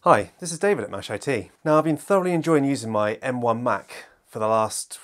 Hi, this is David at Mash IT. Now, I've been thoroughly enjoying using my M1 Mac for the last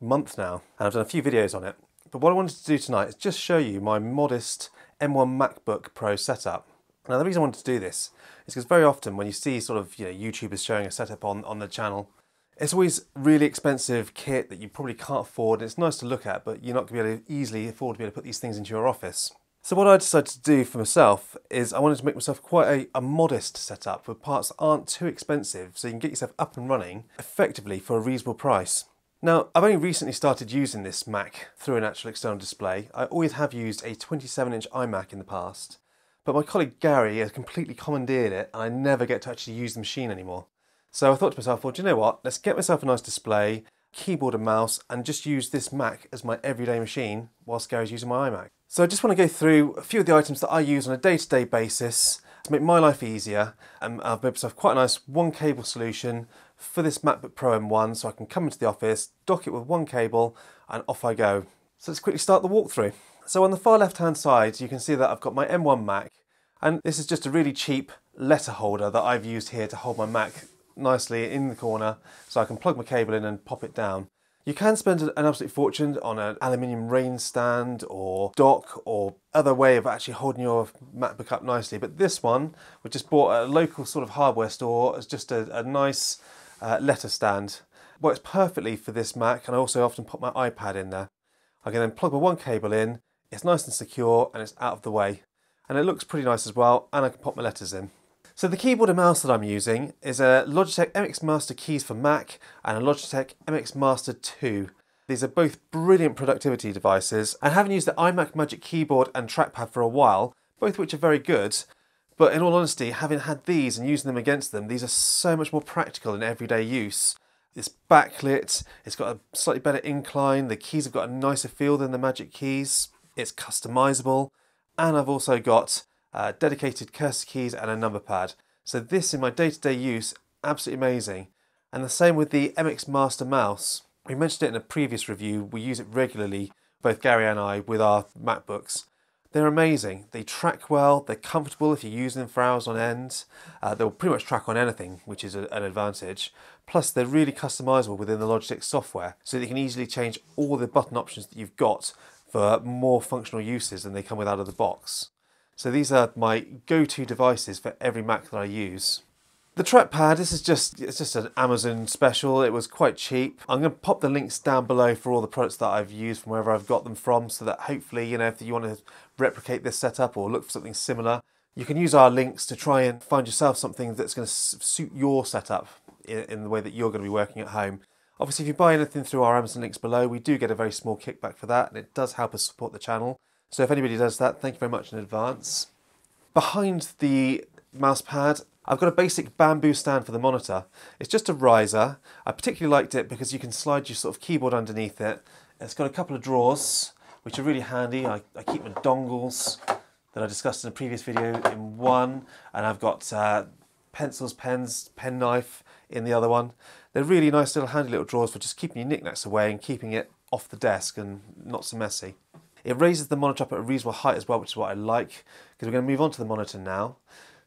month now, and I've done a few videos on it. But what I wanted to do tonight is just show you my modest M1 MacBook Pro setup. Now, the reason I wanted to do this is because very often when you see sort of YouTubers showing a setup on the channel, it's always really expensive kit that you probably can't afford. It's nice to look at, but you're not going to be able to easily afford to be able to put these things into your office. So what I decided to do for myself is I wanted to make myself quite a modest setup with parts that aren't too expensive, so you can get yourself up and running effectively for a reasonable price. Now, I've only recently started using this Mac through an actual external display. I always have used a 27-inch iMac in the past, but my colleague Gary has completely commandeered it and I never get to actually use the machine anymore. So I thought to myself, well, do you know what? Let's get myself a nice display, keyboard and mouse, and just use this Mac as my everyday machine whilst Gary's using my iMac. So I just want to go through a few of the items that I use on a day-to-day basis to make my life easier. And I've made myself quite a nice one cable solution for this MacBook Pro M1, so I can come into the office, dock it with one cable, and off I go. So let's quickly start the walkthrough. So on the far left-hand side, you can see that I've got my M1 Mac, and this is just a really cheap letter holder that I've used here to hold my Mac nicely in the corner, so I can plug my cable in and pop it down. You can spend an absolute fortune on an aluminium rain stand or dock or other way of actually holding your MacBook up nicely, but this one we just bought at a local sort of hardware store as just a nice letter stand. Works perfectly for this Mac, and I also often put my iPad in there. I can then plug my one cable in, it's nice and secure and it's out of the way. And it looks pretty nice as well, and I can pop my letters in. So the keyboard and mouse that I'm using is a Logitech MX Master Keys for Mac and a Logitech MX Master 2. These are both brilliant productivity devices, and having used the iMac Magic Keyboard and Trackpad for a while, both which are very good, but in all honesty, having had these and using them against them, these are so much more practical in everyday use. It's backlit, it's got a slightly better incline, the keys have got a nicer feel than the Magic Keys, it's customizable, and I've also got dedicated cursor keys and a number pad. So this in my day-to-day use, absolutely amazing. And the same with the MX Master mouse. We mentioned it in a previous review, we use it regularly, both Gary and I, with our MacBooks. They're amazing, they track well, they're comfortable if you're using them for hours on end. They'll pretty much track on anything, which is an advantage. Plus they're really customizable within the Logitech software, so that you can easily change all the button options that you've got for more functional uses than they come with out of the box. So these are my go-to devices for every Mac that I use. The trackpad, it's just an Amazon special. It was quite cheap. I'm going to pop the links down below for all the products that I've used from wherever I've got them from, so that hopefully, if you want to replicate this setup or look for something similar, you can use our links to try and find yourself something that's going to suit your setup in the way that you're going to be working at home. Obviously, if you buy anything through our Amazon links below, we do get a very small kickback for that, and it does help us support the channel. So if anybody does that, thank you very much in advance. Behind the mouse pad, I've got a basic bamboo stand for the monitor. It's just a riser. I particularly liked it because you can slide your sort of keyboard underneath it. It's got a couple of drawers, which are really handy. I keep my dongles that I discussed in a previous video in one, and I've got pencils, pens, penknife in the other one. They're really nice little handy little drawers for just keeping your knickknacks away and keeping it off the desk and not so messy. It raises the monitor up at a reasonable height as well, which is what I like, because we're going to move on to the monitor now.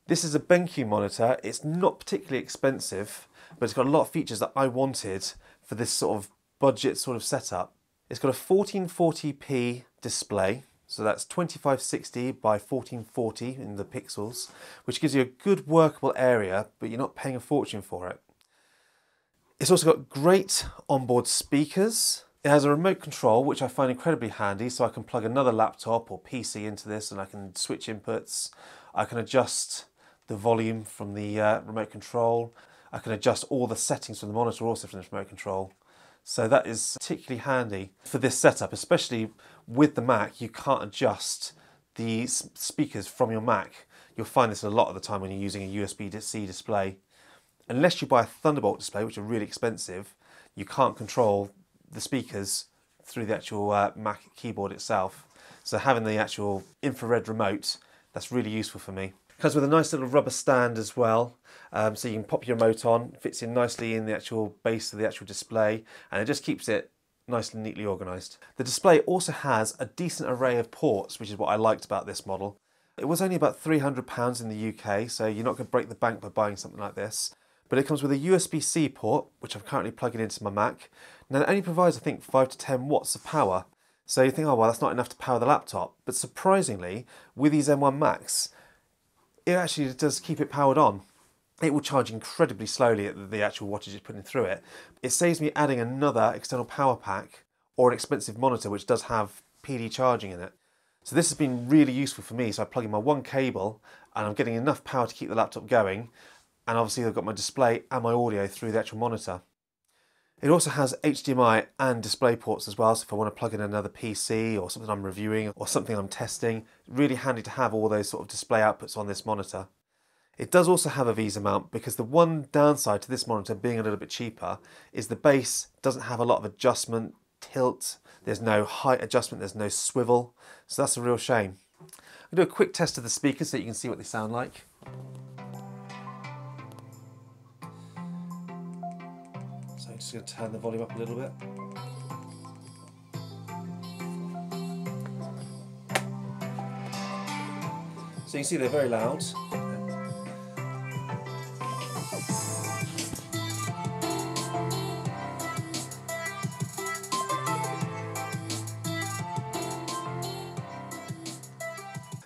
This is a Benq Monitor. It's not particularly expensive, but it's got a lot of features that I wanted for this sort of budget sort of setup. It's got a 1440p display, so that's 2560 by 1440 in the pixels, which gives you a good workable area, but you're not paying a fortune for it. It's also got great onboard speakers. It has a remote control, which I find incredibly handy, so I can plug another laptop or PC into this and I can switch inputs. I can adjust the volume from the remote control. I can adjust all the settings from the monitor also from the remote control. So that is particularly handy for this setup, especially with the Mac. You can't adjust the speakers from your Mac. You'll find this a lot of the time when you're using a USB-C display. Unless you buy a Thunderbolt display, which are really expensive, you can't control the speakers through the actual Mac keyboard itself. So having the actual infrared remote, that's really useful for me. Comes with a nice little rubber stand as well, so you can pop your remote on, fits in nicely in the actual base of the actual display, and it just keeps it nice and neatly organised. The display also has a decent array of ports, which is what I liked about this model. It was only about £300 in the UK, so you're not going to break the bank by buying something like this. But it comes with a USB-C port, which I'm currently plugging into my Mac. Now it only provides, I think, 5 to 10 watts of power. So you think, oh well, that's not enough to power the laptop. But surprisingly, with these M1 Macs, it actually does keep it powered on. It will charge incredibly slowly at the actual wattage it's putting through it. It saves me adding another external power pack or an expensive monitor which does have PD charging in it. So this has been really useful for me. So I plug in my one cable and I'm getting enough power to keep the laptop going. And obviously I've got my display and my audio through the actual monitor. It also has HDMI and display ports as well, so if I want to plug in another PC or something I'm reviewing or something I'm testing, really handy to have all those sort of display outputs on this monitor. It does also have a Visa mount, because the one downside to this monitor being a little bit cheaper is the base doesn't have a lot of adjustment, tilt, there's no height adjustment, there's no swivel, so that's a real shame. I'll do a quick test of the speakers so you can see what they sound like. So I'm just going to turn the volume up a little bit. So you can see they're very loud.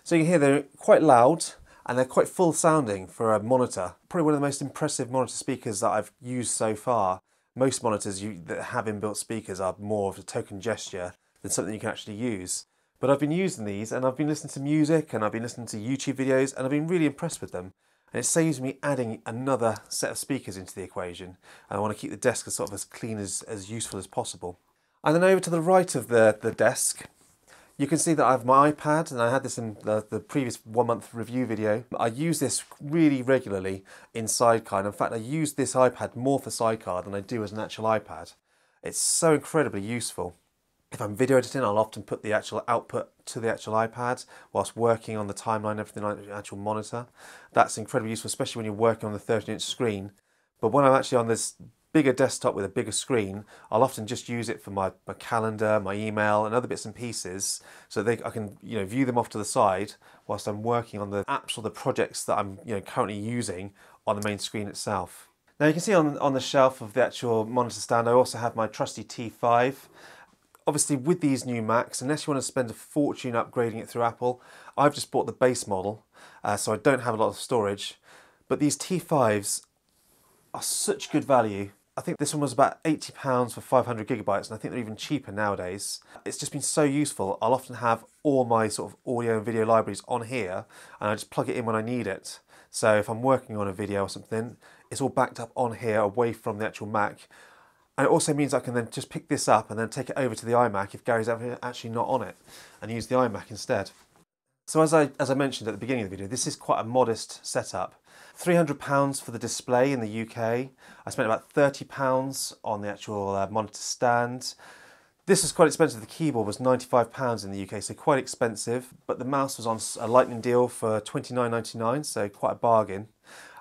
So you can hear they're quite loud and they're quite full sounding for a monitor. Probably one of the most impressive monitor speakers that I've used so far. Most monitors that have inbuilt speakers are more of a token gesture than something you can actually use. But I've been using these and I've been listening to music and I've been listening to YouTube videos and I've been really impressed with them. And it saves me adding another set of speakers into the equation. And I want to keep the desk as sort of as clean, as useful as possible. And then over to the right of the desk, you can see that I have my iPad, and I had this in the previous 1 month review video. I use this really regularly in Sidecar, and in fact I use this iPad more for Sidecar than I do as an actual iPad. It's so incredibly useful. If I'm video editing, I'll often put the actual output to the actual iPad whilst working on the timeline, everything like the actual monitor. That's incredibly useful, especially when you're working on the 13-inch screen. But when I'm actually on this bigger desktop with a bigger screen, I'll often just use it for my calendar, my email and other bits and pieces, so I can view them off to the side whilst I'm working on the apps or the projects that I'm currently using on the main screen itself. Now you can see on the shelf of the actual monitor stand I also have my trusty T5. Obviously with these new Macs, unless you want to spend a fortune upgrading it through Apple, I've just bought the base model, so I don't have a lot of storage, but these T5s are such good value. I think this one was about £80 for 500 gigabytes, and I think they're even cheaper nowadays. It's just been so useful. I'll often have all my sort of audio and video libraries on here, and I just plug it in when I need it. So if I'm working on a video or something, it's all backed up on here away from the actual Mac. And it also means I can then just pick this up and then take it over to the iMac if Gary's actually not on it, and use the iMac instead. So as I mentioned at the beginning of the video, this is quite a modest setup. £300 for the display in the UK. I spent about £30 on the actual monitor stand. This was quite expensive. The keyboard was £95 in the UK, so quite expensive. But the mouse was on a lightning deal for £29.99, so quite a bargain.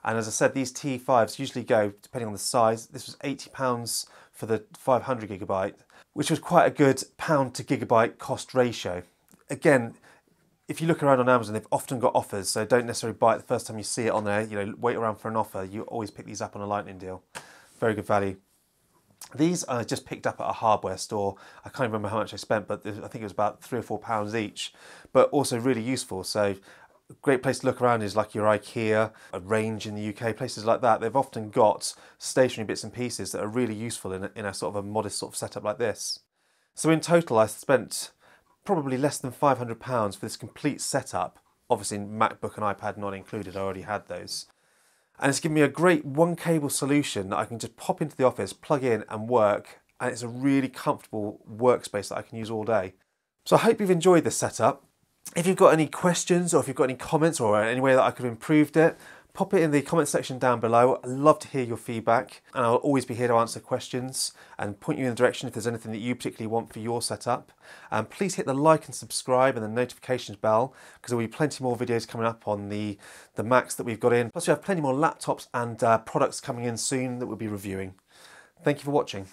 And as I said, these T5s usually go, depending on the size, this was £80 for the 500 gigabyte, which was quite a good pound to gigabyte cost ratio. Again, if you look around on Amazon, they've often got offers, so don't necessarily buy it the first time you see it on there. Wait around for an offer. You always pick these up on a lightning deal. Very good value. These I just picked up at a hardware store. I can't remember how much I spent, but I think it was about £3 or £4 each. But also really useful. So a great place to look around is like your IKEA, a Range in the UK, places like that. They've often got stationary bits and pieces that are really useful in a sort of a modest sort of setup like this. So in total, I spent probably less than £500 for this complete setup. Obviously MacBook and iPad not included, I already had those. And it's given me a great one cable solution that I can just pop into the office, plug in and work, and it's a really comfortable workspace that I can use all day. So I hope you've enjoyed this setup. If you've got any questions or if you've got any comments or any way that I could have improved it, pop it in the comment section down below. I'd love to hear your feedback, and I'll always be here to answer questions and point you in the direction if there's anything that you particularly want for your setup. Please hit the like and subscribe and the notifications bell, because there will be plenty more videos coming up on the Macs that we've got in. Plus we have plenty more laptops and products coming in soon that we'll be reviewing. Thank you for watching.